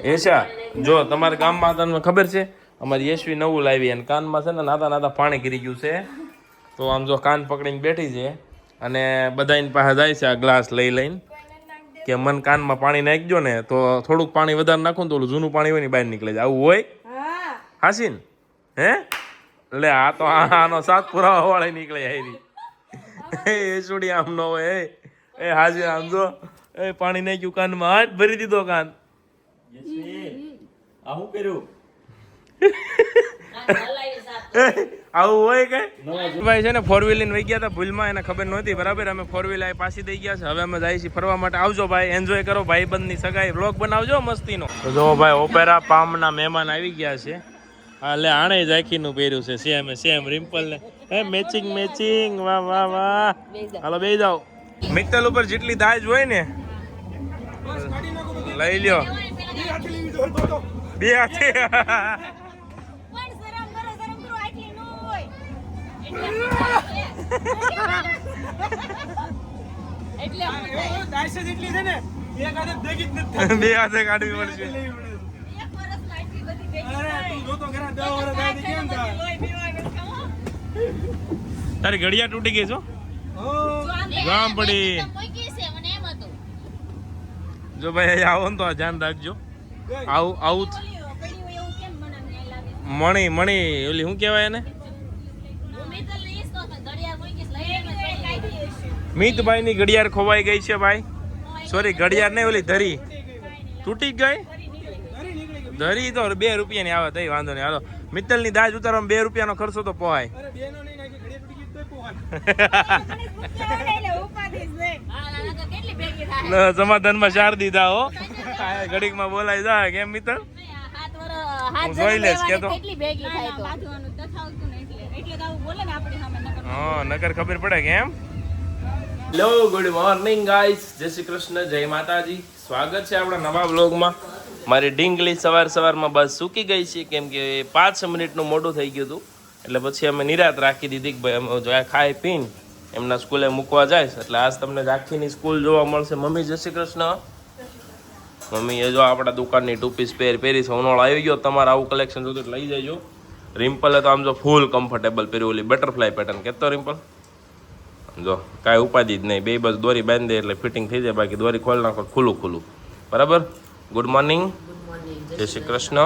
એશા જો તમારા ગામમાં તમને ખબર છે અમારી યશવી નવું લાવી અને કાનમાં છે ને નાતા નાતા પાણી ગીરી ગયું છે. તો આમ જો કાન પકડીને બેઠી છે અને બધાની પાસે જાય છે આ ગ્લાસ લઈ લઈને કે મન કાનમાં પાણી નાખજો ને તો થોડુંક પાણી વધારે નાખું ને તો ઓલું જૂનું પાણી હોય ને બહાર નીકળે જાય. આવું હોય હાસીન હે એટલે આ તો આનો સાત પુરાવા વાળા નીકળે હારી એ છોડી આમ ન હોય એ હાજી આમ જો એ પાણી નાખ્યું કાનમાં હાથ ભરી દીધો કાન. આવું કર્યું આવું હોય કે ભાઈ છે ને 4 વ્હીલ લઈને વહી ગયા હતા ભૂલમાં એને ખબર નહોતી બરાબર. અમે 4 વ્હીલ પાછી દઈ ગયા છે. હવે અમે જાય છીએ ફરવા માટે. આવજો ભાઈ, એન્જોય કરો ભાઈબંધની સગાઈ વ્લોગ બનાવજો મસ્તીનો. તો જો ભાઈ ઓપેરા પામના મહેમાન આવી ગયા છે. હા લે આણે જાખીનું પહેર્યું છે સેમ રિમ્પલ ને હે મેચિંગ વાહ વાહ વાહ. હાલો બેસી જાઓ. મિત્તલ ઉપર જેટલી દાજ હોય ને લઈ લ્યો બે હાથે. બે હાથે કાઢવી પડશે. તારી ઘડિયાળ તૂટી ગઈ છો ગામ પડી. જો ભાઈ આવો ને તો ધ્યાન રાખજો. આવું મણી ઓલી શું કહેવાય એને મિતભાઈ ની ઘડિયાળ ખોવાઈ ગઈ છે ભાઈ. સોરી ઘડિયાળ નહીં ઓલી ધરી તૂટી ગઈ. ધરી તો 2 રૂપિયાની આવે તઈ વાંધો નહીં. હાલો મિત્તલ ની દાજ ઉતારવામાં 2 રૂપિયાનો ખર્ચો તો પોહાય. સમાધાનમાં 4 દીધા હો ઘડીક માં બોલાય જાય કેમ મિત્તલ હું જોઈ લઈશ કે તો હા નકર ખબર પડે કે એમ. હેલો ગુડ મોર્નિંગ ગાઈસ, જય શ્રી કૃષ્ણ, જય માતાજી. સ્વાગત છે આપણા નવા વ્લોગમાં. મારી ઢીંગલી સવારમાં બસ સૂકી ગઈ છે કેમ કે 5 મિનિટનું મોડું થઈ ગયું હતું એટલે પછી અમે નિરાત રાખી દીધી કે ભાઈ અમે ખાઈ પીને એમના સ્કૂલે મૂકવા જાય. એટલે આજ તમને રાખીની સ્કૂલ જોવા મળશે. મમ્મી જય શ્રી કૃષ્ણ. મમ્મી એ જો આપણા દુકાનની 2 પીસ પહેરી છે. ઉનાળો આવી ગયો, તમારે આવું કલેક્શન જોતું લઈ જજો. રિમ્પલે તો આમ જો ફૂલ કમ્ફર્ટેબલ પહેર્યું, ઓલી બટરફ્લાય પેટર્ન કહેતો રિમ્પલ. જો કાંઈ ઉપાધિ જ નહીં, બે બસ દોરી બાંધી દે એટલે ફિટિંગ થઈ જાય. બાકી દોરી ખોલી નાખો ખુલ્લું બરાબર. ગુડ મોર્નિંગ, જય શ્રી કૃષ્ણ.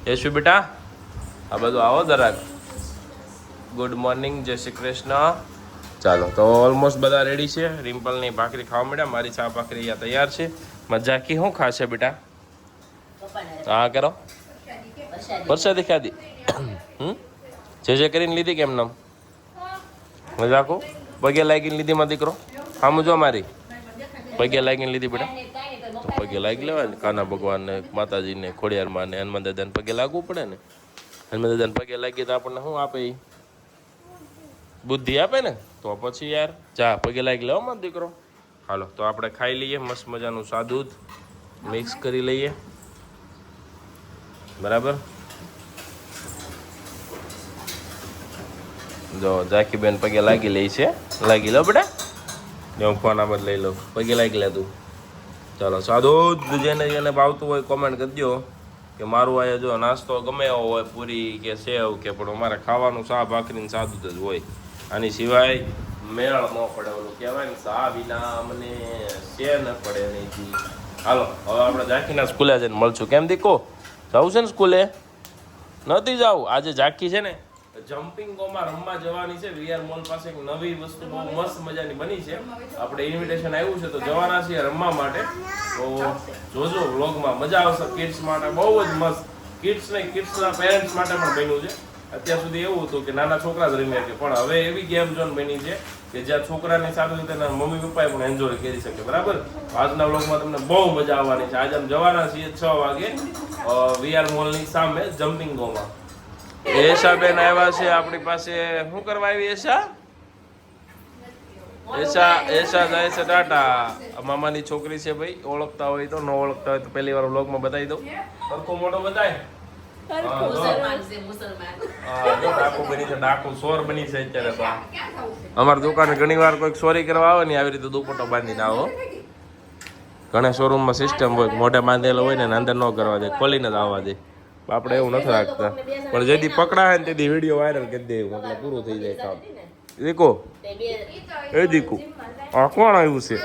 યશવી બેટા આ બધું આવો જરાક. ગુડ મોર્નિંગ, જય શ્રી કૃષ્ણ. ચાલો તો ઓલમોસ્ટ બધા રેડી છે. રિમ્પલની ભાખરી ખાવા મળ્યા, મારી ચા ભાખરી અહીંયા તૈયાર છે. મજાકી શું ખાશે બેટા? હા કરો પરસાદી ખાધી. જે કરીને લીધી કેમ નામ મજાકો પગે લાગીને લીધી માં દીકરો. હા જો મારી પગે લાગીને લીધી બેટા. તો પગે લાગી લેવાય ને કાના ભગવાનને, માતાજીને, ખોડિયારમાં ને હનુમાન દાદાને પગે લાગવું પડે ને. હનુમાન દાદાને પગે લાગીએ તો આપણને શું આપે? બુદ્ધિ આપે ને. તો પછી યાર જા પગે લાગી લેવા માં દીકરો. હાલો તો આપણે ખાઈ લઈએ મસ્ત મજાનું સાદું મિક્સ કરી લઈએ બરાબર. જો જાકીબેન પગે લાગી લે છે. લાગી લો બેટા. હું ફોન આમાં લઈ લઉં. પગે લાગી લે તું. ચાલો સાદું જેને ભાવતું હોય કોમેન્ટ કરજો કે મારું આ જો નાસ્તો ગમે એવો હોય, પૂરી કે સેવ કે, પણ અમારે ખાવાનું શા ભાખરીને સાદું જ હોય. આની સિવાય મેળ ન પડે. ઓલું કહેવાય ને શા વિના અમને શે ન પડે નહીં. હાલો હવે આપણે ઝાંખીના સ્કૂલે જઈને મળશું. કેમ દીકો જવું છે ને સ્કૂલે? નથી જવું. આજે ઝાંખી છે ને જમ્પિંગોમાં રમવા જવાની છે. વીઆર મોલ પાસે એક નવી વસ્તુ બહુ મસ્ત મજાની બની છે. આપણે ઇન્વિટેશન આવ્યું છે તો જવાના છીએ રમવા માટે. તો જોજો વ્લોગમાં, મજા આવશે. કિડ્સ માટે બહુ જ મસ્ત. કિડ્સ ને કિડ્સના પેરેન્ટ્સ માટે પણ બન્યું છે. અત્યાર સુધી એવું હતું કે નાના છોકરા જ રમ્યા છે, પણ હવે એવી ગેમ ઝોન બની છે કે જ્યાં છોકરાની સાથે તેના મમ્મી પપ્પાએ પણ એન્જોય કરી શકે બરાબર. આજના વ્લોગમાં તમને બહુ મજા આવવાની છે. આજે અમે જવાના છીએ 6 વાગે વીઆર મોલની સામે જમ્પિંગોમાં. એશાબેન આવ્યા છે આપણી પાસે. શું કરવા આવી એશા જાય છે ટાટા. મામાની છોકરી છે ભાઈ. ઓળખતા હોય તો, ન ઓળખતા હોય તો પહેલી વાર વ્લોગમાં બતાવી દઉં. સરખો મોટો બતાય. ડાકુ બની છે, ડાકુ સોર બની છે અત્યારે. તો અમારી દુકાને ઘણી વાર કોઈક ચોરી કરવા આવે ને આવી રીતે દુપટ્ટો બાંધીને આવો. ઘણા શોરૂમમાં સિસ્ટમ હોય મોઢે બાંધેલો હોય ને અંદર ન કરવા દે, ખોલીને જ આવવા દે. આપણે એવું નથી રાખતા, પણ જેથી પકડાય ને તેથી વિડીયો વાયરલ કરી દે એટલે પૂરું થઈ જાય કામ. દીકો એ દીકુ આ કોણ આવ્યું છે?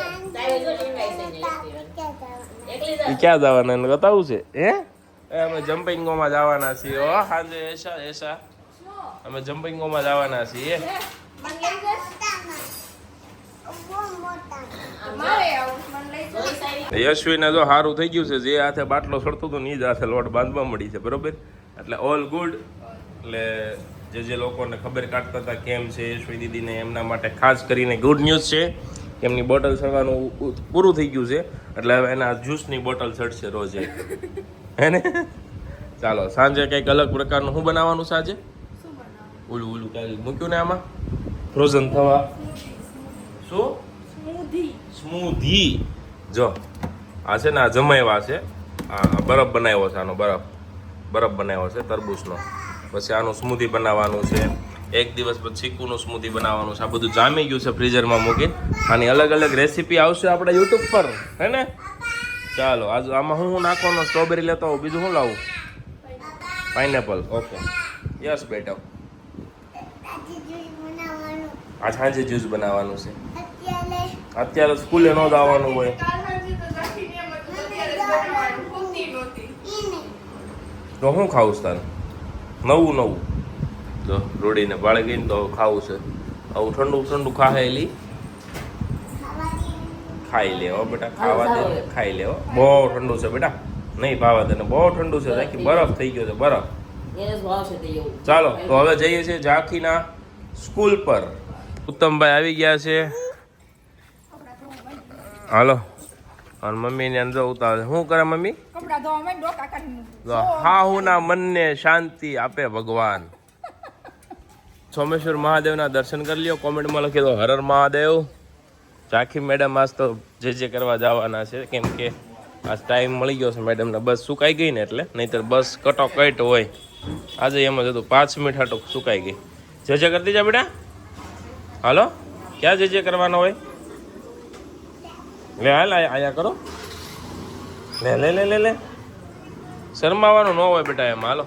એ ક્યાં જવાના એને બતાવું છે? અમે જમ્પિંગોમાં જવાના છીએ. ઓ સાંજે એસા અમે જમ્પિંગોમાં જવાના છીએ. યશવીને જો સારું થઈ ગયું છે, જે હાથે બાટલો સડતો હતો ને એ જ હાથે લોટ બાંધવા મળી છે, બરોબર. એટલે ઓલ ગુડ. એટલે જે લોકોને ખબર કાઢતા હતા કેમ છે યશવી દીદીને, એમના માટે ખાસ કરીને ગુડ ન્યૂઝ છે કે એમની બોટલ સડવાનું પૂરું થઈ ગયું છે. એટલે હવે એના જ્યુસની બોટલ સડશે રોજે, હે ને? ચાલો, સાંજે કંઈક અલગ પ્રકારનું શું બનાવવાનું સાંજે? ઓલું કાંઈ મૂક્યું ને આમાં ફ્રોઝન થવા. શું? સ્મૂધી. જો આ છે ને, આ જમાવ્યા છે, આ બરફ બનાવ્યો છે, આનો બરફ બનાવ્યો છે તરબૂચનો. પછી આનું સ્મૂધી બનાવવાનું છે. એક દિવસ પછી ચીકુનું સ્મૂધી બનાવવાનું છે. આ બધું જામી ગયું છે ફ્રીઝરમાં મૂકી. આની અલગ અલગ રેસીપી આવશે આપણે યુટ્યુબ પર, હે ને? ચાલો, આજ આમાં હું નાખવાનો? સ્ટ્રોબેરી લેતો આવું, બીજું શું લાવું? પાઇનેપલ. ઓકે, યસ બેટા. આ સાંજે જ્યુસ બનાવવાનું છે. અત્યારે સ્કૂલે ન જવાનું હોય તો શું ખાવું તારે? નવું જો રોડીને બાળે ગઈને તો ખાવું છે. આવું ઠંડુ ખાયેલી ખાઈ લે હો બેટા, ખાવા દે, ખાઈ લે હો. બહુ ઠંડુ છે બેટા, નહીં ભાવા દે ને, બહુ ઠંડુ છે. રાખી બરફ થઈ ગયો છે, બરફ. ચાલો, તો હવે જઈએ છીએ ઝાંખીના સ્કૂલ પર. ઉત્તમભાઈ આવી ગયા છે. હાલો. અને મમ્મી ને અંદર ઉતારે. શું કરે મમ્મી? હા, હું ના મનને શાંતિ આપે ભગવાન. સોમેશ્વર મહાદેવના દર્શન કરી લ્યો. કોમેન્ટમાં લખી દો હર હર મહાદેવ. ઝાંખી મેડમ આજ તો જે કરવા જવાના છે, કેમ કે આજ ટાઈમ મળી ગયો છે મેડમને. બસ સુકાઈ ગઈ ને એટલે, નહીંતર બસ કટોકટ હોય. આજે એમ જ હતું, 5 મિનિટ હાટો સુકાઈ ગઈ. જે કરતી જા બેટા. હાલો, ક્યાં જે કરવાનો હોય? લે હાલ, આયા કરો. લે શરમાવાનું ન હોય બેટા એમ. હાલો.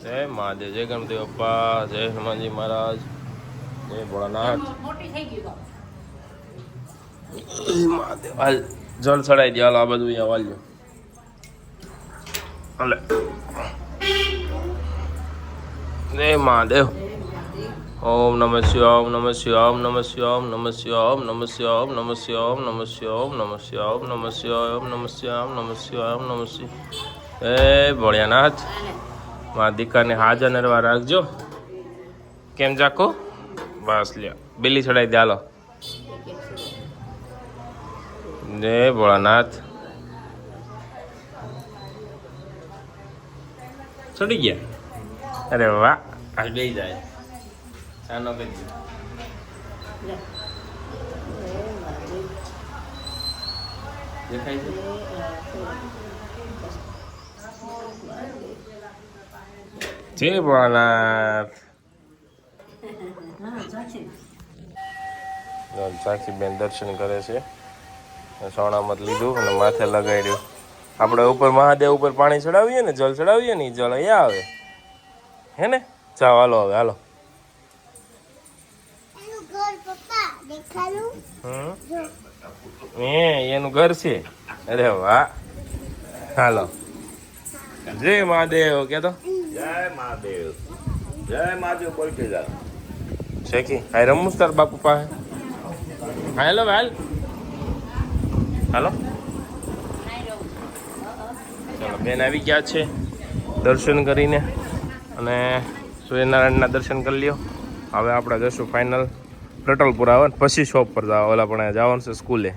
જય મહાદેવ, જય ગણપતિ બાપ્પા, જય હનુમાનજી મહારાજ, જય ભોળાનાથ. મહાદેવ હાલ, જલ ચડાઈ દે. હાલો, આ બધું અહીંયા વાળજો. હાલે. જય મહાદેવ. ઓમ નમઃ શિવાય, ઓમ નમઃ શિવાય, ઓમ નમઃ શિવાય, ઓમ નમઃ શિવાય, ઓમ નમઃ શિવાય, ઓમ નમઃ શિવાય, ઓમ નમઃ શિવાય, ઓમ નમઃ શિવાય, ઓમ નમઃ શિવાય, ઓમ નમઃ શિવાય, ઓમ નમઃ શિવાય, ઓમ નમઃ શિવાય. એ ભોળિયાનાથ, મારા દીકરાને હાજર નરવા રાખજો. કેમ જાકો? બસ લ્યો, બિલ્લી ચડાવી દે. હાલો. જય ભોળાનાથ. ચડી ગયા? અરે વાહ, હાલ બેસી જાય. ચાનો કરી દેખાય છે. જય ભોળાનાથ. સાક્ષીબેન દર્શન કરે છે. સોણામત લીધું અને માથે લગાડ્યું. આપણે ઉપર મહાદેવ ઉપર પાણી ચડાવીએ ને, જલ ચડાવીએ ને, જલ અહીંયા આવે, હે ને? ચાલો, હાલો હવે, હાલો. એનું ઘર છે. અરે વાહ. હાલો. જય મહાદેવ કેતો. જય મહાદેવ, જય મહાદેવ બોલતી જા. શેકી હાય રમુસ તાર બાપુ પાસે. હાલો હાલ, હાલો. ચાલો, બેન આવી ગયા છે દર્શન કરીને, અને સૂર્યનારાયણના દર્શન કરી લ્યો. હવે આપણે જશું ફાઇનલ પ્રટલપુર આવે ને પછી શોપ પર જવા. ઓલા પણ જવાનું છે સ્કૂલે.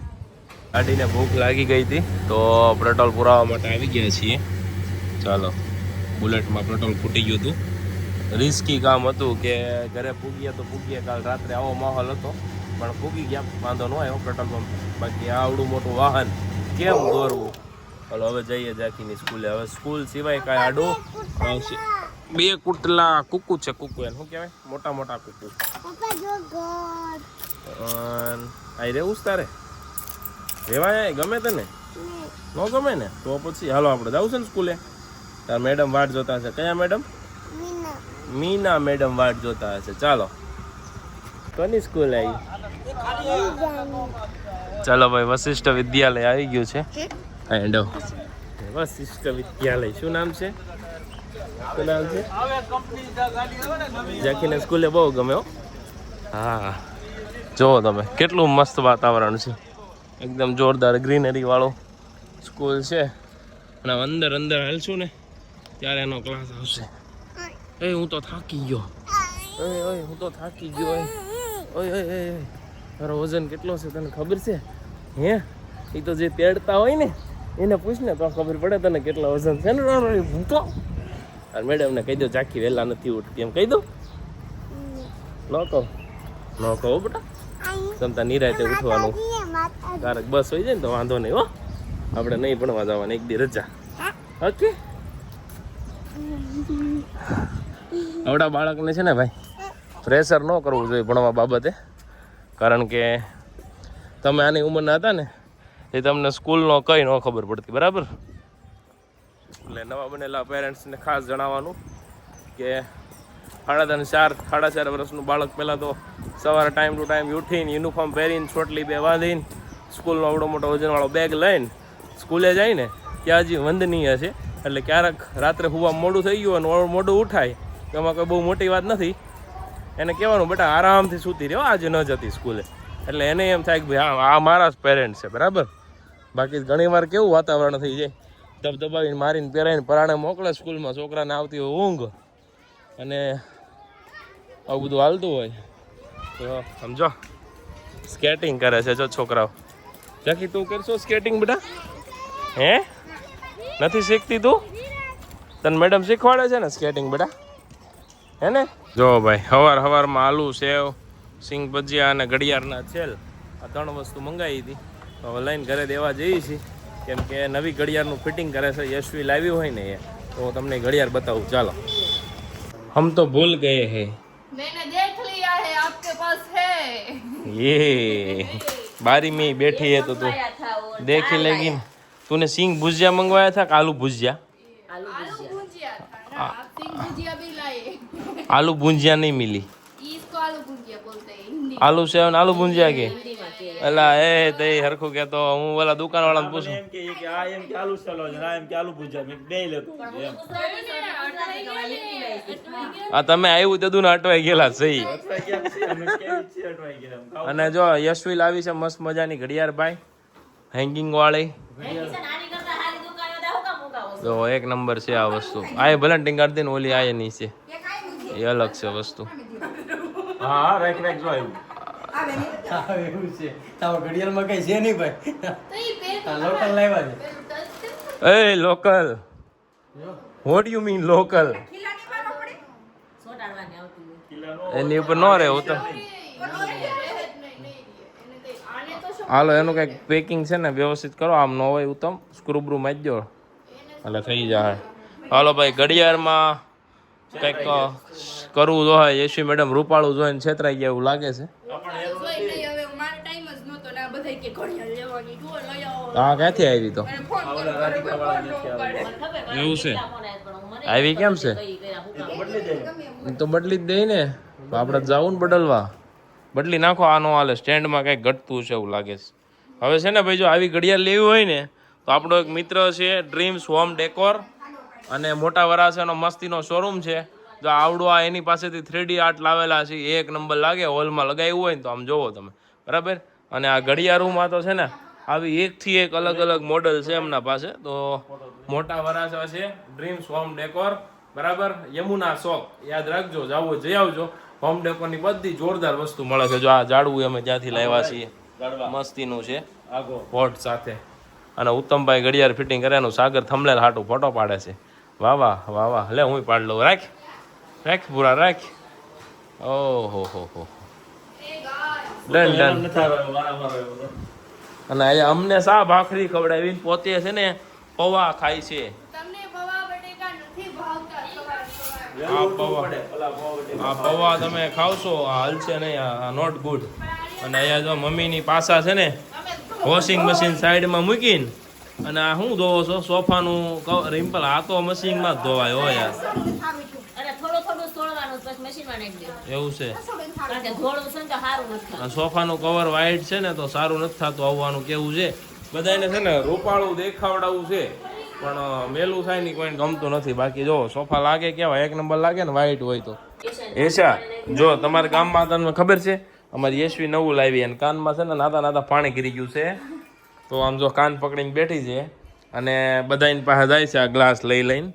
ગાડીને ભૂખ લાગી ગઈ હતી તો પેટ્રોલ પુરાવા માટે આવી ગયા છીએ. ચાલો, બુલેટમાં પેટ્રોલ ફૂટી ગયું હતું. રિસ્કી કામ હતું કે ઘરે પૂગીએ તો પૂગીએ. કાલ રાત્રે આવો માહોલ હતો પણ પૂગી ગયા, વાંધો ન આવ્યો પેટ્રોલ પંપ. બાકી આવડું મોટું વાહન કેમ દોરવું. ચાલો હવે જઈએ ઝાંખીની સ્કૂલે. હવે સ્કૂલ સિવાય કાંઈ આડું આવશે. 2 કુટલા કુકુ છે. કુકુ એને શું કહેવાય? મોટા મોટા કુકુ. આ રહેવું જ તારે? રેવાય ગમે તને? ન ગમે ને તો પછી હાલો આપણે જવું છે ને સ્કૂલે. તાર મેડમ વાટ જોતા હશે. કયા મેડમ? મીના મેડમ વાટ જોતા હશે. ચાલો કોની સ્કૂલ આવી? ચાલો ભાઈ, વશિષ્ઠ વિદ્યાલય આવી ગયું છે. એન્ડ વશિષ્ઠ વિદ્યાલય. શું નામ છે? શું નામ છે? જાકીને સ્કૂલે બહુ ગમે હો. હા જુઓ તમે કેટલું મસ્ત વાતાવરણ છે, એકદમ જોરદાર ગ્રીનરી વાળો સ્કૂલ છે. અને અંદર અંદર હાલશું ને ત્યારે એનો ક્લાસ આવશે. એ હું તો થાકી ગયો. ઓય હું તો થાકી ગયો. ઓય તારો વજન કેટલો છે તને ખબર છે? હે એ તો જે તેડતા હોય ને એને પૂછ ને તો ખબર પડે તને કેટલા વજન છે ને. ભૂતો અને મેડમને કહી દો ચાખી વહેલા નથી ઉઠતી એમ કહી દો. ન કહો બેટા, તમતા નિરાતે ઉઠવાનું. તારક બસ હોય જાય ને તો વાંધો નહીં હો. આપણે નહીં ભણવા જવાનું, એક દી રજા. ઓકે. આવડા બાળકને છે ને ભાઈ પ્રેશર ન કરવું જોઈએ ભણવા બાબતે, કારણ કે તમે આની ઉંમરના હતા ને એ તમને સ્કૂલનો કંઈ ન ખબર પડતી, બરાબર? એટલે નવા બનેલા પેરેન્ટ્સને ખાસ જણાવવાનું કે 3.5-4 વર્ષનું બાળક પહેલાં તો સવારે ટાઈમ ટુ ટાઈમ ઉઠીને યુનિફોર્મ પહેરીને ચોટલી બે બાંધીને સ્કૂલનો આવડો મોટો વજનવાળો બેગ લઈને સ્કૂલે જાય ને ત્યાં હજી વંદનીય છે. એટલે ક્યારેક રાત્રે હુવા મોડું થઈ ગયું અને મોડું ઉઠાય તો એમાં કોઈ બહુ મોટી વાત નથી. એને કહેવાનું બેટા આરામથી સૂતી રહ્યો, આજે ન જતી સ્કૂલે. એટલે એને એમ થાય કે ભાઈ હા આ મારા જ પેરેન્ટ્સ છે, બરાબર? બાકી ઘણીવાર કેવું વાતાવરણ થઈ જાય, દબદબાવીને મારીને પહેરાવીને પરાણે મોકલે સ્કૂલમાં, છોકરાને આવતી હોય ઊંઘ અને આવું બધું હાલતું હોય તો સમજો સ્કેટિંગ કરે છે જો છોકરાઓ. જાકી તું કરશો સ્કેટિંગ બેટા? હે નથી શીખતી તું? તને મેડમ શીખવાડે છે ને સ્કેટિંગ બેટા, હે ને? જો ભાઈ સવારમાં આલુ સેવ, સિંગ ભજીયા અને ઘડિયાળના છેલ આ 3 વસ્તુ મંગાવી હતી. હવે લઈને ઘરે દેવા જઈએ છીએ, કેમ કે નવી ઘડિયાળનું ફિટિંગ કરે છે. યશવી લાવ્યું હોય ને એ તો તમને ઘડિયાળ બતાવું. ચાલો. હમ તો ભૂલ ગए हैं, मैंने देख लिया है आपके पास है ये बारी में ही बैठी है तो तू देख ही लेगी ना. तूने सिंग भुजिया मंगवाया था कि आलू भुजिया? आलू भुजिया था ना, आप सिंग भुजिया भी लाए. आलू भुजिया नहीं मिली. इसको आलू भुजिया बोलते हैं हिंदी. आलू सेवन आलू भुजिया के अला ए ते हरखું કે તો હું ઓલા દુકાન વાળાને પૂછું એમ કે આ એમ કે આલુ સલો છે આ એમ કે આલુ ભુજિયા મેં બે લેતો એમ આ તમે આવ્યું તે દુના અટવાઈ ગયેલા સહી. અટવાઈ ગયા છે અમે કેવી છે અટવાઈ ગયા એમ. અને જો યશવી લાવી છે મસ્ત મજાની ઘડિયાળ ભાઈ, હેંગિંગ વાળી. જો એક નંબર છે આ વસ્તુ. આ ભલે ટીંગાડતી ને ઓલી આ નહીં છે, એ અલગ છે વસ્તુ. હા રાખ જો આવ્યું એવું છે. તારો ઘડિયાળમાં કઈ છે નહીં ભાઈ. तो ये पेन લોકલ લાવ્યા છે. એ local, what you mean local? એની ઉપર ન રહે હું તો. હાલો એનું કંઈક પેકિંગ છે ને વ્યવસ્થિત કરો, આમ ન હોય ઉત્તમ સ્ક્રૂ બ્રુ મારી દો એટલે થઈ જાય. હાલો ભાઈ ઘડિયાળમાં કંઈક કરવું જોઈએ. યશવી મેડમ રૂપાળું જોઈને છેતરાઈ ગયા એવું લાગે છે. હા ક્યાંથી આવી તો? એવું છે? આવી કેમ છે? તો બદલી જ દે ને, આપણે જવું ને બદલવા. બદલી નાખો, આનો હાલે. સ્ટેન્ડમાં કંઈક ઘટતું છે એવું લાગે છે. હવે છે ને ભાઈ જો આવી ઘડિયાળ લેવી હોય ને તો આપણો એક મિત્ર છે ડ્રીમ્સ હોમ ડેકોર, અને મોટા વરાછાનો મસ્તીનો શોરૂમ છે. જો આવડો આ એની પાસેથી 3D આર્ટ લાવેલા છે, એક નંબર લાગે. હોલમાં લગાવ્યું હોય ને તો આમ જોવો તમે, બરાબર? અને આ ઘડિયાળોમાં તો છે ને આવી એકથી એક અલગ અલગ મોડલ છે એમના પાસે. તો મોટા વરાછા છે ડ્રીમ્સ હોમ ડેકોર, બરાબર? યમુના ચોક યાદ રાખજો, જાવું જઈ આવજો. હોમ ડેકોરની બધી જોરદાર વસ્તુ મળે છે. જો આ ઝાડવું અમે ત્યાંથી લાવ્યા છીએ, મસ્તીનું છે વોટ સાથે. અને ઉત્તમભાઈ ઘડિયાળ ફિટિંગ કર્યાનું સાગર થંબનેલ હાટું ફોટો પાડે છે. વાહ વાહ વાહ વાહ. લે હું પાડ લઉં. રાખ રાખ પૂરા રાખ. ઓહો હો. Done done. અને અહીંયા અમને સા ભાખરી ખવડાવીને પોતે છે ને પૌવા ખાય છે. તમને પૌવા બટેકા નથી ભાવતા સવાર સવાર. આ પૌવા તમે ખાવશો આ હલશે નહીં, આ નોટ ગુડ. અને અહીંયા જો મમ્મીની પાસા છે ને વોશિંગ મશીન સાઈડમાં મૂકીને અને આ શું ધોવો છો સોફાનું રિમ્પલ? આ તો મશીનમાં જ ધોવાય હો યાર. અને થોડું થોડું તોડવાનું પછી મશીનમાં નાખી દેવું. એવું છે. કારણ કે ધોળું છે ને તો સારું નથી આ સોફાનું કવર વ્હાઈટ છે ને તો સારું નથી થતું આવવાનું કેવું છે. બધાને છે ને રૂપાળું દેખાવડાવું છે પણ મેલું થાય ને કોઈને ગમતું નથી. બાકી જો સોફા લાગે કેવા એક નંબર લાગે ને વ્હાઈટ હોય તો. એશા જો તમારા ગામમાં તમને ખબર છે અમારી યશવી નવું લાવી અને કાનમાં છે ને નાતા નાતા પાણી ગીરી ગયું છે. તો આમ જો કાન પકડીને બેઠી છે અને બધાની પાસે જાય છે આ ગ્લાસ લઈ લઈને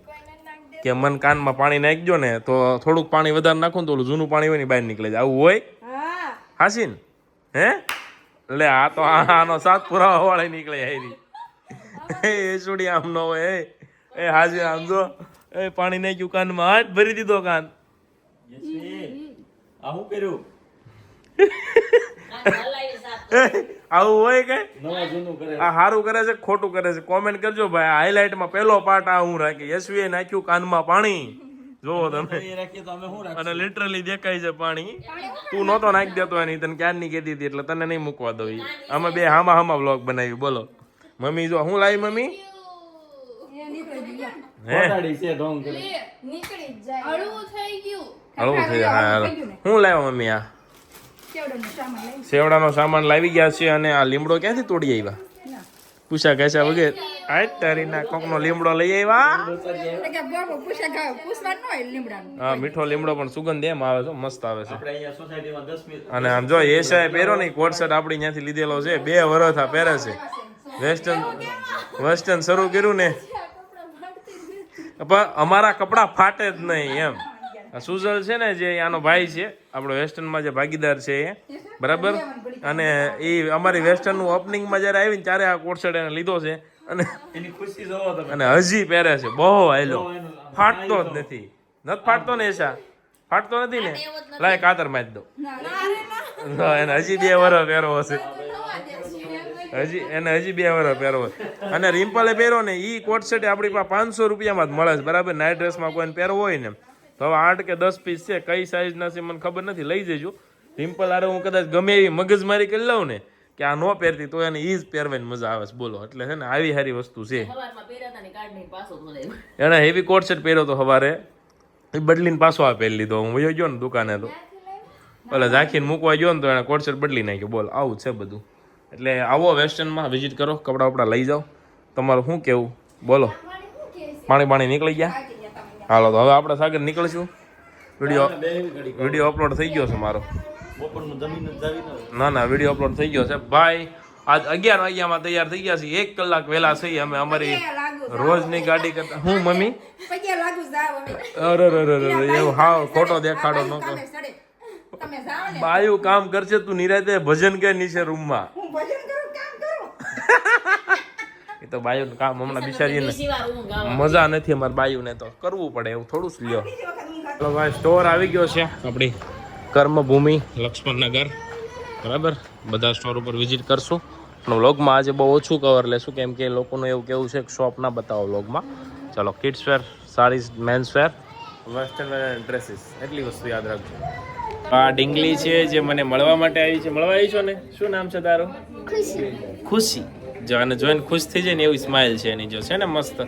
કે મન કાનમાં પાણી નાખજો ને તો થોડુંક પાણી વધારે નાખું ને તો ઓલું જૂનું પાણી હોય ને બહાર નીકળે જાય. આવું હોય હાસીન? હે લે આ તો આનો સાત પુરાવા વાળે નીકળે હારી. એ છોડી આમ ન હોય એ હાજી આમ જો એ પાણી નાખ્યું કાનમાં હાથ ભરી દીધો કાન. આ શું કર્યું? આવું હોય કે નવા જૂનું કરે. આ સારું કરે છે ખોટું કરે છે કોમેન્ટ કરજો ભાઈ. હાઈલાઇટમાં પહેલો પાર્ટ આ હું રાખી યશવીએ નાખ્યું કાનમાં પાણી જોવો તમે એ રાખીએ તો અમે શું રાખીએ? અને લિટરલી દેખાય છે પાણી. તું નહોતો નાખી દેતો એની તને ક્યારની કહેતી હતી એટલે તને નહીં મૂકવા દો. અમે બે હામા હામા વ્લોગ બનાવી. બોલો મમ્મી જો હું લાવી મમ્મી હે ખોટાડી છે ઢોંગ કરે. નીકળી જ જાય. હળવું થઈ ગયું. હળવું થઈ જાય. હા હાલો હું લાવ્યો મમ્મી આ સેવડાનો સામાન લાવી ગયા છે. અને આ લીમડો ક્યાંથી તોડી આવ્યા? પૂછા કહેશા વગેરે આ તારીના કોકનો લીમડો લઈ આવ્યા. હા મીઠો લીમડો પણ સુગંધ એમ આવે છે મસ્ત આવે છે. આપણે અહીંયા સોસાયટીમાં 10 મિનિટ અને આમ જો એશાએ પહેરો નહીં કોટ શર્ટ આપણી ત્યાંથી લીધેલો છે 2 વર્ષ આ પહેરે છે. વેસ્ટર્ન શરૂ કર્યું ને પણ અમારા કપડા ફાટે જ નહીં એમ. સુજલ છે ને જે આનો ભાઈ છે આપણો વેસ્ટર્નમાં જે ભાગીદાર છે એ બરાબર. અને એ અમારી વેસ્ટર્નનું ઓપનિંગમાં જ્યારે આવીને ત્યારે આ કોટ શર્ટ એને લીધો છે અને એની ખુશી જોવો તમે. અને હજી પહેરે છે. બહુ હાયલો ફાટતો જ નથી. નથી ફાટતો ને એશા? ફાટતો નથી ને? લાય કાતર મારી દો. એને હજી 2 વર્ષ પહેરવો છે. એને હજી 2 વર્ષ પહેરવો છે. અને રિમ્પલે પહેરો ને એ કોટ શર્ટ આપણી પાસે 500 રૂપિયામાં જ મળે છે બરાબર. નાઇટ ડ્રેસમાં કોઈને પહેરવો હોય ને તો હવે 8 કે 10 પીસ છે. કઈ સાઈઝના છે મને ખબર નથી. લઈ જજો. રિમ્પલ આરે હું કદાચ ગમે એવી મગજમારી કરી લઉં ને કે આ નો પહેરતી તો એને ઈ જ પહેરવાની મજા આવે છે. બોલો એટલે છે ને આવી સારી વસ્તુ છે. સવારમાં પહેર્યા હતા ને કાઢીને પાછો ધોઈ. એને હેવી કોટ શર્ટ પહેર્યો તો સવારે એ બદલીને પાછો આ પહેરી લીધો. હું વયો ગયો ને દુકાને તો એટલે ઝાંખીને મૂકવા ગયો ને તો એને કોટ શર્ટ બદલી નાખ્યો. બોલ આવું છે બધું. એટલે આવો વેસ્ટર્નમાં વિઝિટ કરો. કપડાં વપડા લઈ જાઓ. તમારું શું કેવું બોલો? પાણી નીકળી ગયા? હાલો તો હવે આપણે સાગર નીકળશું. વિડીયો અપલોડ થઈ ગયો છે મારો. બપોરનું જમીન જ જાવી ન. ના વિડીયો અપલોડ થઈ ગયો છે ભાઈ. આજ 11 વાગ્યામાં તૈયાર થઈ ગયા છીએ. 1 કલાક વહેલા છીએ અમે અમારી રોજની ગાડી કરતા. હું મમ્મી અરે એવું હાવ ખોટો દેખાડો ન કર. બાયું કામ કરશે તું નિરાતે ભજન કે નીચે રૂમમાં. એ તો બાયું કામ હમણાં બિચારીને મજા નથી. અમારે બાયુને તો કરવું પડે એવું થોડું જ લ્યો. ચલો ભાઈ સ્ટોર આવી ગયો છે આપણી કર્મભૂમિ લક્ષ્મણનગર બરાબર. બધા સ્ટોર ઉપર વિઝિટ કરશું પણ વ્લોગમાં આજે બહુ ઓછું કવર લેશું કેમ કે લોકોનું એવું કેવું છે કે શોપ ના બતાવો વ્લોગમાં. ચલો kids wear, saris, men's wear, western wear and dresses એટલી વસ્તુ યાદ રાખજો. આ ડીંગલી છે જે મને મળવા માટે આવી છે. મળવા આવી છો ને? શું નામ છે તારું? ખુશી. જો આને જોઈને ખુશ થઈ જાય ને એવી સ્માઇલ છે એની. જો છે ને મસ્ત.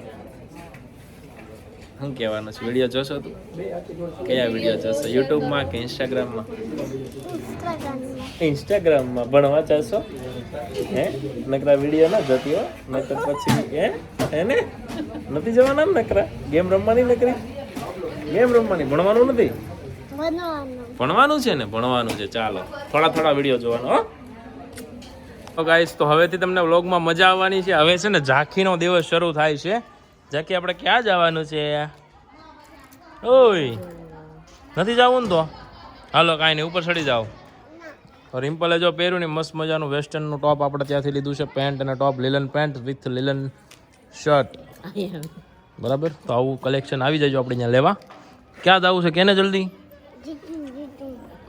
શું કહેવાનું છે? વિડીયો જોશો તું? કયા વિડીયો જોશો? યુટ્યુબમાં કે ઇન્સ્ટાગ્રામમાં? ઇન્સ્ટાગ્રામમાં ભણવા ચાલશો હે? નકરા વિડીયો ના જોતી હો નકર પછી હે ને નથી જવાના ને નકરા? ગેમ રમવાની નકરી? ગેમ રમવાની, ભણવાનું નથી? ભણવાનું છે ને? ભણવાનું છે. ચાલો થોડા વિડીયો જોવાનો હો. તો ગાઈસ તો હવેથી તમને વ્લોગમાં મજા આવવાની છે. હવે છે ને ઝાંખીનો દિવસ શરૂ થાય છે. ઝાંખી આપણે ક્યાં જવાનું છે? ઓય નથી જવું ને તો હાલો કાંઈ નહીં ઉપર ચડી જાઓ. રિમ્પલે જો પહેર્યું ને મસ્ત મજાનું વેસ્ટર્નનું ટોપ આપણે ત્યાંથી લીધું છે. પેન્ટ અને ટોપ લીલન પેન્ટ વિથ લીલન શર્ટ બરાબર. તો આવું કલેક્શન આવી જજો આપણે અહીંયા લેવા. ક્યાં જવું છે કેને જલ્દી?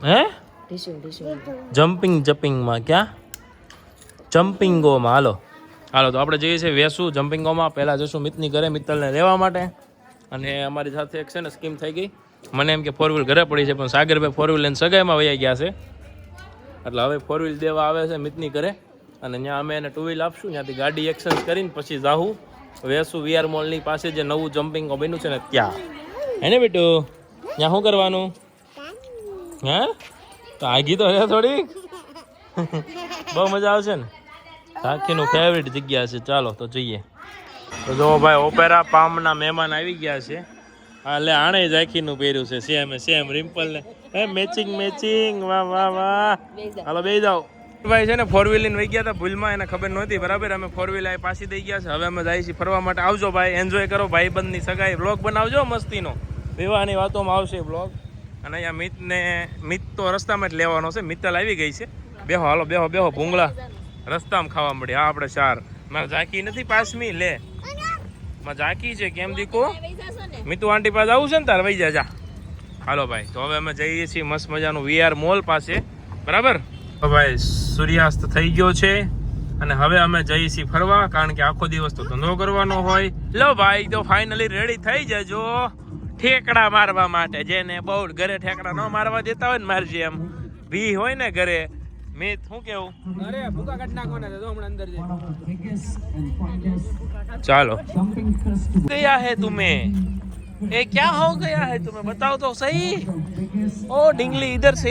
હે જમ્પિંગમાં? ક્યાં જમ્પિંગોમાં? હાલો તો આપણે જઈએ છીએ વેસુ જમ્પિંગોમાં. પહેલાં જશું મિતની ઘરે મિત્તલને લેવા માટે. અને અમારી સાથે એક છે ને સ્કીમ થઈ ગઈ. મને એમ કે 4 વ્હીલ ઘરે પડી છે પણ સાગરભાઈ 4 વ્હીલ લઈને સગાઈમાં વયા ગયા છે એટલે હવે 4 વ્હીલ દેવા આવે છે મિતની ઘરે. અને ત્યાં અમે એને 2 વ્હીલ આપશું, ત્યાંથી ગાડી એક્સચેન્જ કરીને પછી જાહું વેસુ વીઆર મોલની પાસે જે નવું જમ્પિંગ બન્યું છે ને ત્યાં. હે ને બેટુ? ત્યાં શું કરવાનું? હે તો આગી તો હે થોડી. બહુ મજા આવશે ને. ઝાંખીનું ફેવરિટ જગ્યા છે. ચાલો તો જઈએ. તો જો ભાઈ ઓપેરા પામના મહેમાન આવી ગયા છે. હા લે આણે ઝાંખીનું પહેર્યું છે સેમ રિમ્પલ ને. હે મેચિંગ વાહ વાહ વાહ. હાલો બેસી જાઓ. ભાઈ છે ને 4 વ્હીલ લઈને વહી ગયા હતા ભૂલમાં, એને ખબર નહોતી બરાબર. અમે 4 વ્હીલ પાછી દઈ ગયા છે. હવે અમે જઈએ છીએ ફરવા માટે. આવજો ભાઈ, એન્જોય કરો ભાઈબંધની સગાઈ. બ્લોગ બનાવજો મસ્તીનો, વિવાહની વાતોમાં આવશે બ્લોગ. અને અહીંયા મિત તો રસ્તામાં જ લેવાનો છે. મિત્તલ આવી ગઈ છે. બેહો હાલો બેહો ભૂંગળા રસ્તામાં ખાવા મળી. હા આપણે 4 મારે ઝાંકી નથી પાસમી લે માં ઝાંકી છે. કેમ દીકો મીતુ આંટી પાસે આવું છે ને તાર વહી જા. હાલો ભાઈ તો હવે અમે જઈએ છીએ મસ્ત મજાનું વીઆર મોલ પાસે બરાબર. તો ભાઈ સૂર્યાસ્ત થઈ ગયો છે અને હવે અમે જઈએ છીએ ફરવા, કારણ કે આખો દિવસ તો ધંધો કરવાનો હોય. લો ભાઈ તો ફાઇનલી રેડી થઈ જજો ઠેકડા મારવા માટે. જેને બહુ ઘરે ઠેકડા ન મારવા દેતા હોય ને મારજી એમ ભી હોય ને ઘરે. મેં શું કેવું અરે ભૂકા કાઢ નાખવાના છે તો હમણાં અંદર ચાલો गया है तुम्हें ये क्या हो गया है तुम्हें बताओ तो सही. ओ डिंगली इधर से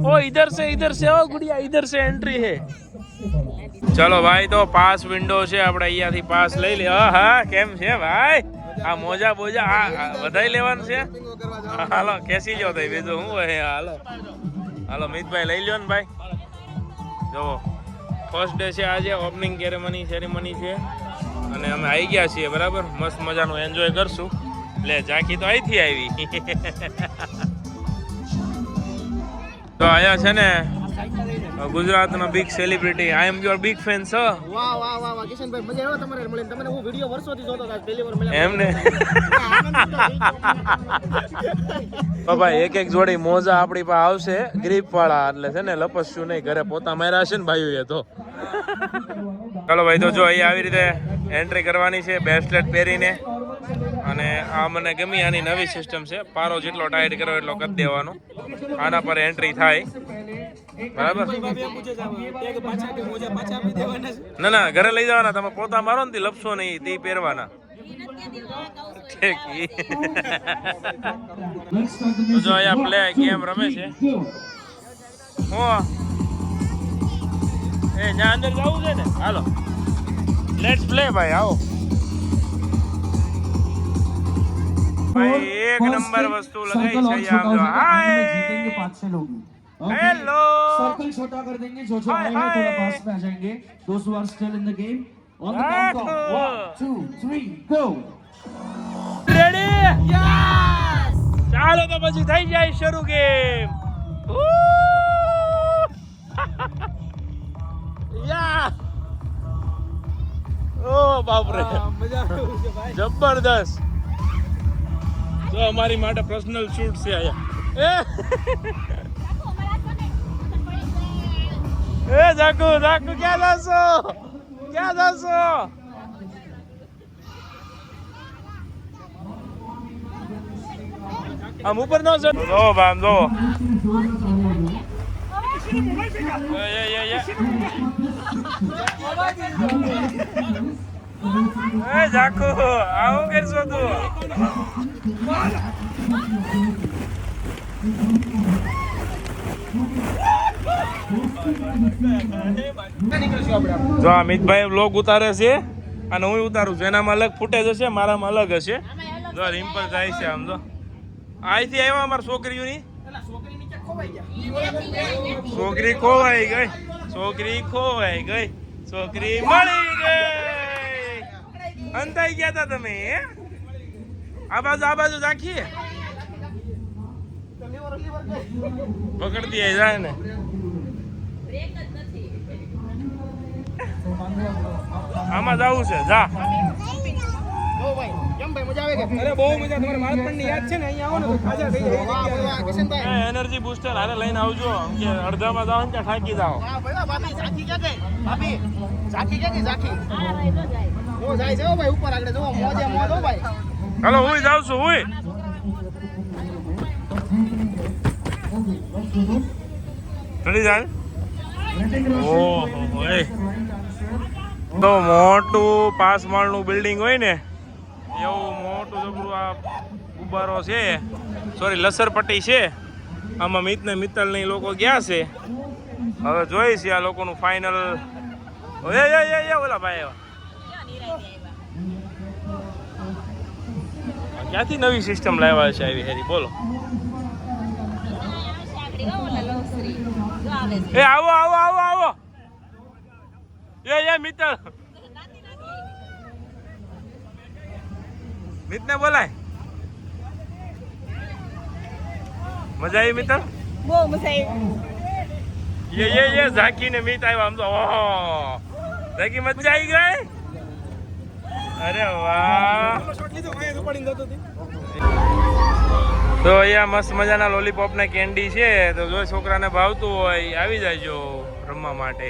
ओ इधर से ओ गुड़िया इधर से एंट्री है. चलो भाई तो पास विंडो છે આપણે અહીંયાથી પાસ લઈ લે. હા કેમ છે ભાઈ? આ મોજા બોજા આ વધાઈ લેવાનું છે. હાલો કેસી જો તઈ બીજું હું હે. હાલો મિતભાઈ લઈ લ્યો ને ભાઈ. જો ફર્સ્ટ ડે છે આજે, ઓપનિંગ સેરેમની છે અને અમે આવી ગયા છીએ બરાબર. મસ્ત મજાનું એન્જોય કરશું. લે ઝાંખી તો અહીંથી આવી. તો અહીંયા છે ને ગુજરાતનો big celebrity. I M your big fan sir. વાહ વાહ વાહ વાહ કિશનભાઈ મજા આવ્યો તમારે મળીને. તમને હું વિડિયો વર્ષોથી જોતો હતો, પહેલી વાર મળ્યા. એમને તો ભાઈ એક જોડી મોજા આપણી પાસે આવશે ગ્રીપ વાળા, એટલે છે ને લપસશું નહીં. ઘરે પોતા માર્યા છે ને ભાઈઓએ તો. ચાલો ભાઈ તો જો અહીંયા આવી રીતે એન્ટ્રી કરવાની છે બ્રેસલેટ પહેરીને. અને આ મને ગમી, આની નવી સિસ્ટમ છે. પારો જેટલો ટાઈટ કરો એટલો કરી દેવાનો, આના પર એન્ટ્રી થાય બરાબર. ના ઘરે લઈ જવાના. તમે પોતા મારો ને લપસો નહીં, તે પહેરવાના. જો અહીંયા પ્લે ગેમ રમે છે. એ ત્યાં અંદર જવું છે ને. હાલો લેટ્સ પ્લે ભાઈ. આવો ભાઈ એક નંબર વસ્તુ લગાઈ છે. આમ જો હાય हेलो सर्कल छोटा कर देंगे जो आएगा थोड़ा पास में आ जाएंगे those who are still in the game on the count of 1 2 3 go ready yes ચાલો તો પછી થઈ જાય શરૂ ગેમ. યા ઓ બાપ રે મજા આવ્યું છે ભાઈ. જબરદસ્ત. જો અમારી માટે પર્સનલ શૂટ છે આયા. એ જાકુ ક્યાં જાશો આમ ઉપર નો છે. જો બામ જો એ જાકુ આવું કરશો તું. જો અમિતભાઈ વ્લોગ ઉતારે છે અને હું ઉતારું છું. એનામાં અલગ ફૂટેજ હશે, મારામાં અલગ હશે. જો રિમ્પલ જાય છે આમ. જો અહીંથી આવ્યા અમારા છોકરીઓની. છોકરી ખોવાઈ ગઈ, છોકરી મળી ગઈ. અંતાઈ ગયા હતા તમે. આ બાજુ રાખીએ પકડતી જાય ને. આમાં જવું છે. જા કેમ ભાઈ મજા આવે કે? અરે બહુ મજા. તમારે બાળપણની યાદ છે ને, અહીંયા આવો ને તો ખાજા થઈ જાય. વાહ વાહ કિશનભાઈ એનર્જી બૂસ્ટર હારે લઈને આવજો. કે અડધામાં જાઓ ને ત્યાં થાકી જાઓ. હા ભાઈ ભાભી ઝાંખી ક્યાં ગઈ? ભાભી ઝાંખી ક્યાં ગઈ? ઝાંખી હું જાય છે ભાઈ ઉપર આગળ. જો મોજે મોજ હો ભાઈ. હાલો હું જાઉં છું. રેડી જાય ઓહો એ તો મોટું 5 માળનું બિલ્ડિંગ હોય ને એવું મોટું જબરું આ ઉબારો છે, સોરી લસરપટ્ટી છે. આમાં મિત ને મિત્તલ ને ઈ લોકો ગયા છે. હવે જોઈ છે આ લોકોનું ફાઇનલ. ઓલા ભાઈ ક્યાંથી નવી સિસ્ટમ લાવ્યા છે આવી હેરી બોલો. એ આવો આવો આવો આવો એ મિત્તલ મિતને બોલાય. મજા આવી મિત્તલ? બહુ મજા આવી. ये ઝાકી ને મિત આવ્યા આમ તો. ઓહો ઝાકી મજા આવી ગઈ. અરે વાહ. તો અહીંયા મસ્ત મજાના લોલીપોપ ને કેન્ડી છે. તો જો છોકરાને ભાવતું હોય આવી જાયજો રમવા માટે.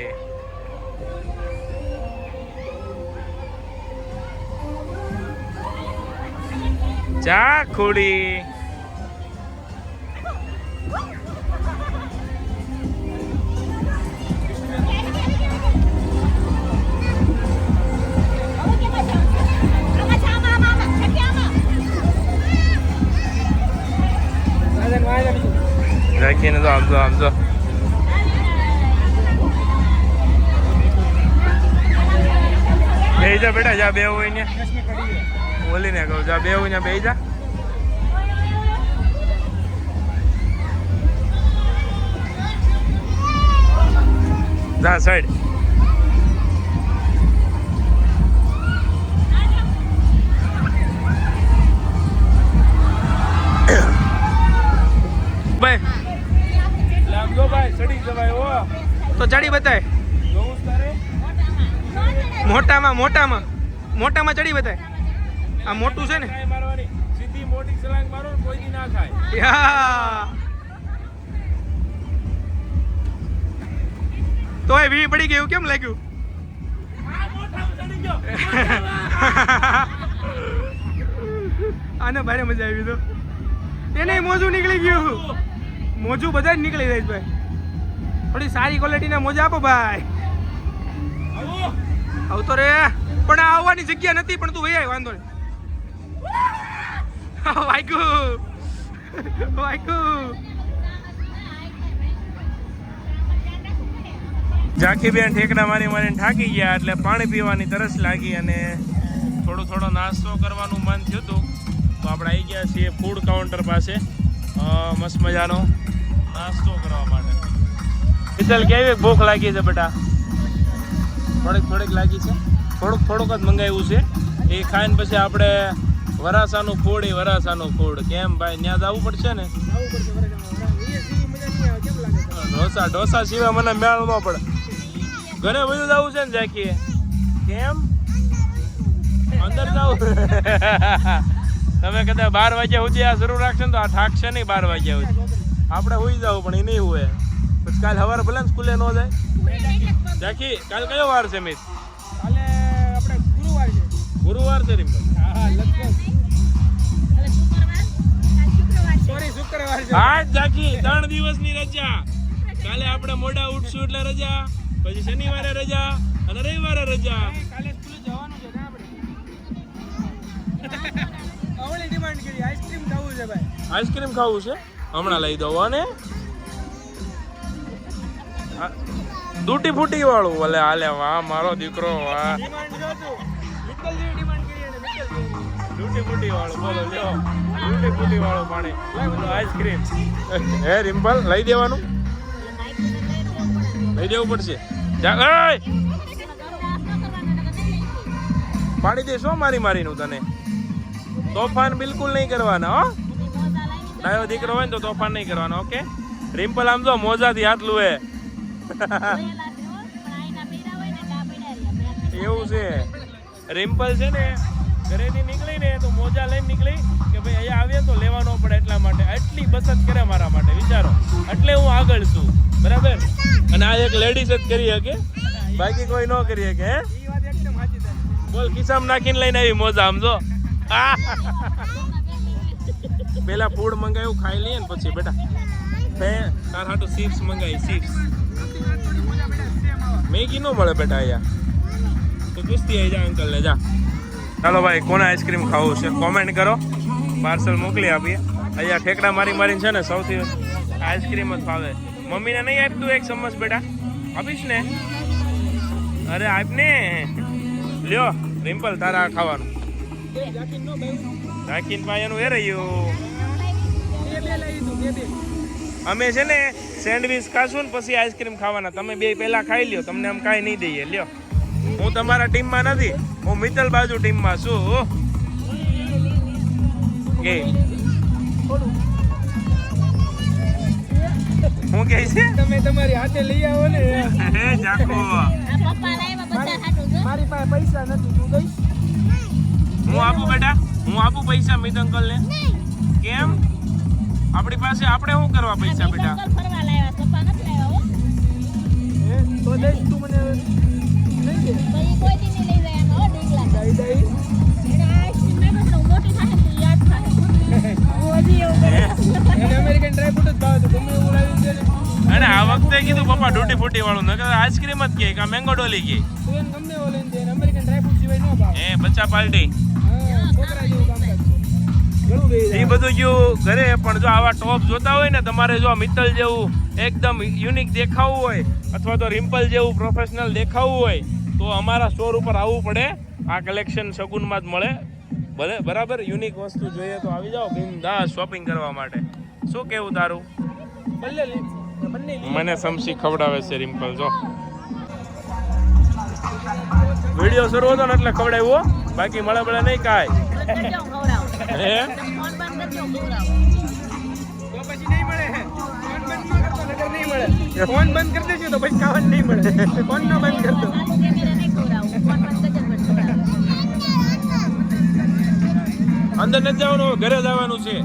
ચાખુડી રાખીને તો આમ તો બેહી જા બેટા, જા બેહવું હોય ને બોલીને કહું જા બેહવું ને બેહી જા. જા સાઈડ. તો ચડી બતાય. મોટામાં ચડી બતાય. આ મોટું છે ને. સીધી મોટી છલાંગ મારો ને કોઈ દી ના થાય. તો એ વી પડી ગયું કેમ લાગ્યું? આને ભારે મજા આવી. તો એને મોજું નીકળી ગયું. મોજું બધા જ નીકળી જાય ભાઈ. થોડી સારી ક્વોલિટીના મોજા આપો ભાઈ. આવતો રે પણ આ આવવાની જગ્યા નથી. પણ તું ભાઈ આય વાંધો નહીં. વાઈકુ ઝાંખી બેન ઠેકડા મારીને થાકી ગયા એટલે પાણી પીવાની તરસ લાગી અને થોડો નાસ્તો કરવાનું મન થયું હતું. તો આપણે આવી ગયા છીએ ફૂડ કાઉન્ટર પાસે મસ્ત મજાનો નાસ્તો કરવા માટે. મિત્તલ કેવી ભૂખ લાગી છે બેટા? થોડીક લાગી છે. થોડુંક જ મંગાવ્યું છે. એ ખાઈને પછી આપણે વરાસાનું ફૂડ કેમ ભાઈ ત્યાં જવું પડશે ને. ઢોસા સિવાય મને મેળ ન પડે. ઘરે બધું જવું છે ને ઝાંખી? કેમ અંદર જવું? તમે કદાચ 12 વાગ્યા સુધી આ શરૂ રાખશે ને તો આ થાકશે નહીં. 12 વાગ્યા સુધી આપણે હોઈ જવું પણ એ નહીં હોય. પછી કાલ સવારે ભલે ને સ્કૂલે ન જાય. ઝાંખી કાલ કયો વાર છે મિત? કાલે આપણે ગુરુવાર છે રીમ. શુક્રવાર છે. હા ઝાંખી 3 દિવસની રજા. કાલે આપણે મોડા ઉઠશું એટલે રજા, પછી શનિવારે રજા અને રવિવારે રજા. કાલે સ્કૂલે જવાનું છે ને આપણે. આવળી ડિમાન્ડ કરી આઈસ્ક્રીમ ખાવું છે ભાઈ. આઈસ્ક્રીમ ખાવું છે? હમણાં લઈ દઉં. અને દૂટી ફૂટી વાળું ભલે હાલે. વાહ મારો દીકરો વાહ. ડિમાન્ડ જોતું મિત્તલ જેવી ડિમાન્ડ કરી અને મિત્તલ જેવી. દૂટી ફૂટી વાળું બોલો લ્યો. દૂટી ફૂટી વાળું પાણી આઈસ્ક્રીમ. હે રિમ્પલ લઈ દેવાનું? લઈ દેવું પડશે. પાડી દે શું મારીનું તને? તોફાન બિલકુલ નહીં કરવાના હો. ડાયો દીકરો હોય ને તો તોફાન નહીં કરવાનો. ઓકે રિમ્પલ આમ જો મોજાથી હાથ લુએ. એવું છે. રિમ્પલ છે ને ઘરેથી નીકળી ને તો મોજા લઈને નીકળી કે ભાઈ અહીંયા આવીએ તો લેવાનો પડે એટલા માટે. એટલી બચત કરે મારા માટે વિચારો. એટલે હું આગળ છું બરાબર. અને આ એક લેડીઝ જ કરી શકે, બાકી કોઈ ન કરી શકે. હે એ વાત એકદમ સાચી છે. બોલ ખિસ્સામાં નાખીને લઈને આવી મોજા આમ જો. પેલા ફૂડ મંગાવ્યું ખાઈ લઈએ ને પછી બેટા તાર હાટું ચિપ્સ મંગાવી. ચિપ્સ મેગી નો મળે બેટા અહીંયા તો પૂછતી આવી જા અંકલ ને જા. ચાલો ભાઈ કોને આઈસ્ક્રીમ ખાવું છે કોમેન્ટ કરો, પાર્સલ મોકલી આપીએ. અહીંયા ઠેકડા મારી મારીને છે ને સૌથી આઈસ્ક્રીમ જ ભાવે. મમ્મીને નહીં આપ તું એક ચમચ બેટા, આપીશ ને? અરે આપ ને. લ્યો રિમ્પલ તારા ખાવાનું. રાખીને પાયાનું એ રહ્યું. અમે છે ને સેન્ડવીચ ખાશું ને પછી આઈસ્ક્રીમ ખાવાના. તમે બે પહેલા ખાઈ લ્યો, તમને આમ કાંઈ નહીં દઈએ. લ્યો હું તમારા ટીમમાં નથી, હું મિત્તલ બાજુ ટીમમાં છું. કે હું કહે છે તમે તમારી હાથે લઈ આવો ને. હે જાકો આ પપ્પા લાવ્યા બધા હાટું જો. મારી પાસે પૈસા નથી, તું દઈશ? હું આપું બેટા, હું આપું પૈસા મિત અંકલ ને. કેમ? આપણી પાસે આપણે શું કરવા પૈસા બેટા? અંકલ ફરવા લાવ્યા, પપ્પા નથી લાવ્યા હો. તો દઈશ તું મને નહીં દે? તો ઈ કોઈ દી નહીં લઈ જાય આમાં હો ઢીંગલા. દઈ દઈશ. એને આઈસ્ક્રીમ મેં તો મોટી થાય તો યાદ થાય. હું હજી એવું કરે. એને અમેરિકન ડ્રાય ફ્રૂટ જ ભાવે તો ગમે એવું લાવી દે ને. અને આ વખતે કીધું પપ્પા ડૂટી ફૂટી વાળું ન આઈસ્ક્રીમ જ કે કા મેંગો ડોલી કે તું એને ગમે એવો લઈને દે, એને અમેરિકન ડ્રાય ફ્રૂટ સિવાય ન ભાવે. એ બચ્ચા પાર્ટી હા, છોકરા જેવું કામ કરે. ઘણું બે એ બધું ગયું ઘરે. પણ જો આવા ટોપ જોતા હોય ને તમારે, જો મિત્તલ જેવું એકદમ યુનિક દેખાવું હોય અથવા તો રિમ્પલ જેવું પ્રોફેશનલ દેખાવું હોય તો અમારા સ્ટોર ઉપર આવવું પડે. આ કલેક્શન શગુનમાં જ મળે. ભલે બરાબર યુનિક વસ્તુ જોઈએ તો આવી જાઓ બિંદાસ શોપિંગ કરવા માટે. શું કેવું તારું? બંને મને સમસી ખવડાવે છે રિમ્પલ. જો વિડીયો શરૂ હતો ને એટલે ખવડાવ્યો, બાકી મળે મળે નહીં કાંઈ. બંધ કરજો હું ખવડાવું. હે ફોન બંધ કરજો હું ખવડાવું. તો પછી નહીં મળે. ફોન બંધ ન કરતો નકર નહીં મળે. ફોન બંધ કરી દેજો તો પછી ખાવાનું નહીં મળે. ફોન ન બંધ કરતો. ચાલુ કેમેરા નહીં ખવડાવું. ફોન બંધ કરજો ને પછી ખવડાવું. અંદર નથી જવાનું, ઘરે જવાનું છે.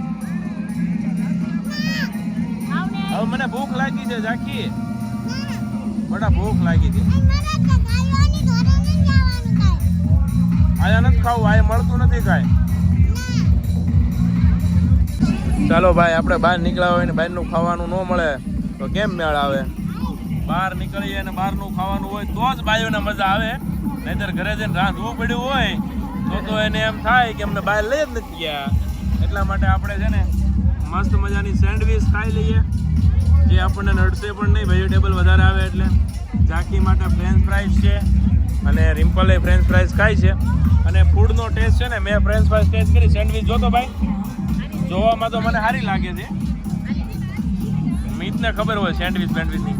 આવ ને. હવે મને ભૂખ લાગી છે ઝાકી, બડા ભૂખ લાગી છે. આયા નથી ખાવું, આયા મળતું નથી કાંઈ. ચાલો ભાઈ આપણે બહાર નીકળ્યા હોય ને બહારનું ખાવાનું ન મળે તો કેમ મેળ આવે? બહાર નીકળીએ અને બહારનું ખાવાનું હોય તો જ બાયોને મજા આવે. નહીંતર ઘરે જઈને રાંધવું પડ્યું હોય તો એને એમ થાય કે અમને બહાર લઈ જ નથી ગયા. એટલા માટે આપણે છે ને મસ્ત મજાની સેન્ડવીચ ખાઈ લઈએ, જે આપણને નડશે પણ નહીં, વેજીટેબલ વધારે આવે એટલે. ઝાંકી માટે ફ્રેન્ચ ફ્રાઈઝ છે અને રિમ્પલે ફ્રેન્ચ ફ્રાઈઝ ખાય છે. અને ફૂડનો ટેસ્ટ છે ને, મેં ફ્રેન્ચ ફ્રાઈઝ ટેસ્ટ કરી, સેન્ડવીચ જોતો ભાઈ જોવામાં તો મને સારી લાગે છે. મીતને ખબર હોય સેન્ડવીચ બેન્ડવીચની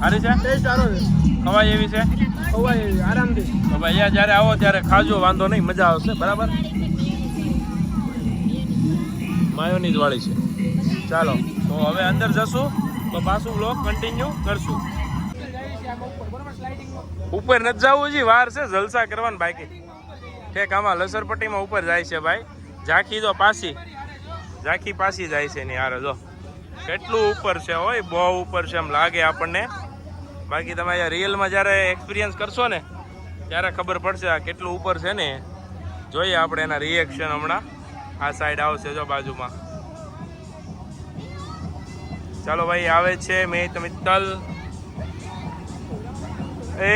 સારી છે, ટેસ્ટ સારો છે, ખવાય એવી છે. ખવાય એવી, આરામથી. તો ભાઈ અહીંયા જ્યારે આવો ત્યારે ખાજો, વાંધો નહીં, મજા આવશે. બરાબર, માયોનીઝ વાળી છે. ચાલો તો હવે અંદર જશું તો પાછું બ્લોગ કન્ટિન્યુ કરશું. ઉપર નથી જવું, હજી વાર છે, જલસા કરવાનું બાકી. ઠેક આમાં લસરપટ્ટીમાં ઉપર જાય છે ભાઈ. ઝાંખી જો પાછી, ઝાંખી પાછી જાય છે ને યાર. જો કેટલું ઉપર છે, હોય બહુ ઉપર છે એમ લાગે આપણને. બાકી તમે અહીંયા રિયલમાં જ્યારે એક્સપિરિયન્સ કરશો ને ત્યારે ખબર પડશે આ કેટલું ઉપર છે ને. જોઈએ આપણે એના રિએક્શન હમણાં. આ સાઈડ આવશે જો બાજુમાં. ચાલો ભાઈ આવે છે મેં મિત્તલ. એ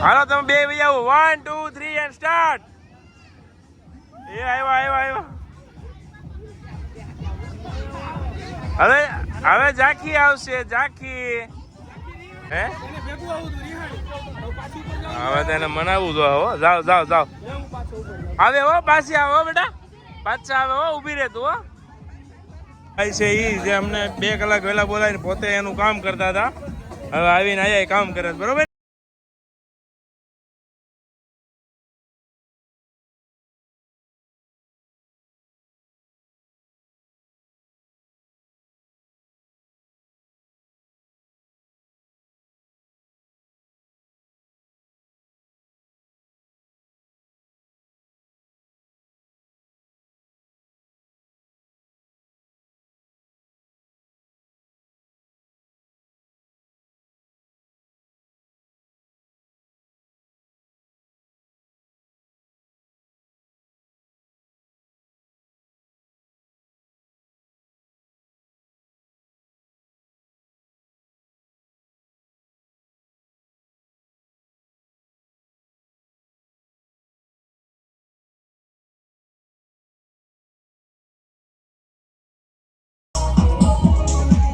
હાલો તમે બે ભાઈ આવો, 1 2 3 એન્ડ સ્ટાર્ટ. એ આવ્યો. હવે હવે ઝાંખી આવશે, ઝાંખી. હે હવે તેને મનાવું તો હો. જાઓ આવે હો, પાછી આવે હો બેટા, પાછા આવે હો, ઊભી રહે તું હો. ભાઈ છે એ જે અમને 2 કલાક વહેલા બોલાવીને પોતે એનું કામ કરતા હતા, હવે આવીને અહીંયા કામ કરે બરોબર.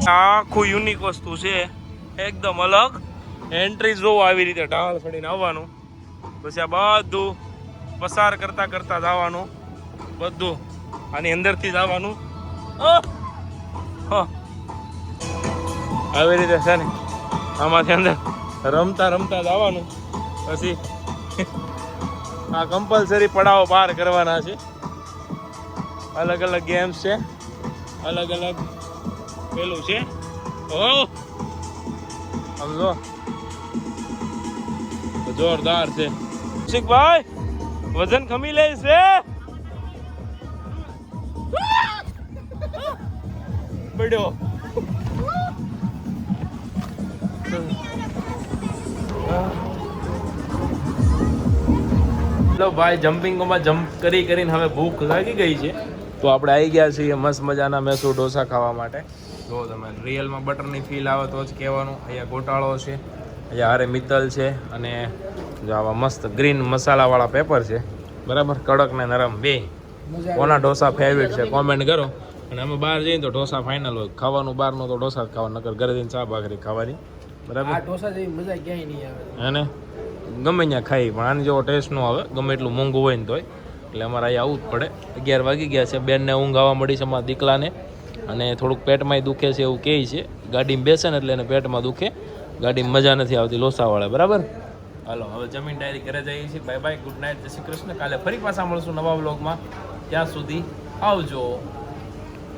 આખું યુનિક વસ્તુ છે, એકદમ અલગ. એન્ટ્રી જોવો આવી રીતે ઢાળ ચડીને આવવાનું, પછી આ બધું પસાર કરતા કરતા જવાનું, બધું આની અંદરથી જ આવવાનું. આવી રીતે છે ને, આમાંથી અંદર રમતા રમતા જ આવવાનું. પછી આ કમ્પલસરી પડાવો પાર કરવાના છે. અલગ અલગ ગેમ્સ છે, અલગ અલગ પેલું છે. ઓ સમજો જોરદાર છે. ભાઈ વજન ખમી લે છે. બડ્યો લો ભાઈ, જમ્પિંગમાં જમ્પ કરી કરીને હવે ભૂખ લાગી ગઈ છે, તો આપણે આવી ગયા છીએ મસ્ત મજાના મૈસૂર ઢોસા ખાવા માટે. જો તમે રિયલમાં બટરની ફીલ આવે તો જ કહેવાનું. અહીંયા ગોટાળો છે, અહીંયા હારે મિત્તલ છે, અને જો આવા મસ્ત ગ્રીન મસાલાવાળા પેપર છે, બરાબર, કડક ને નરમ બે. કોના ઢોસા ફેવરેટ છે કોમેન્ટ કરો. અને અમે બહાર જઈએ તો ઢોસા ફાઇનલ હોય. ખાવાનું બહારનું તો ઢોસા જ ખાવાનું, નકર ઘરે જઈને ચા ભાખરી ખાવાની, બરાબર. ઢોસા જેવી મજા ક્યાંય નહીં આવે. અને ગમે ત્યાં ખાઈ પણ આની જેવો ટેસ્ટ ન આવે, ગમે એટલું મોંઘું હોય ને તોય. એટલે અમારે અહીંયા આવવું જ પડે. 11 વાગી ગયા છે. બેનને ઊંઘ આવવા મળી છે અમારા દીકલાને, અને થોડુંક પેટમાંય દુખે છે એવું કહે છે. ગાડીમાં બેસે ને એટલે એને પેટમાં દુખે, ગાડીમાં મજા નથી આવતી લોસાવાળે, બરાબર. હાલો હવે જમીન ડાયરી ઘરે જઈએ છીએ. બાય બાય, ગુડ નાઇટ, જય શ્રી કૃષ્ણ. કાલે ફરી પાછા મળશું નવા વ્લોગમાં. ત્યાં સુધી આવજો.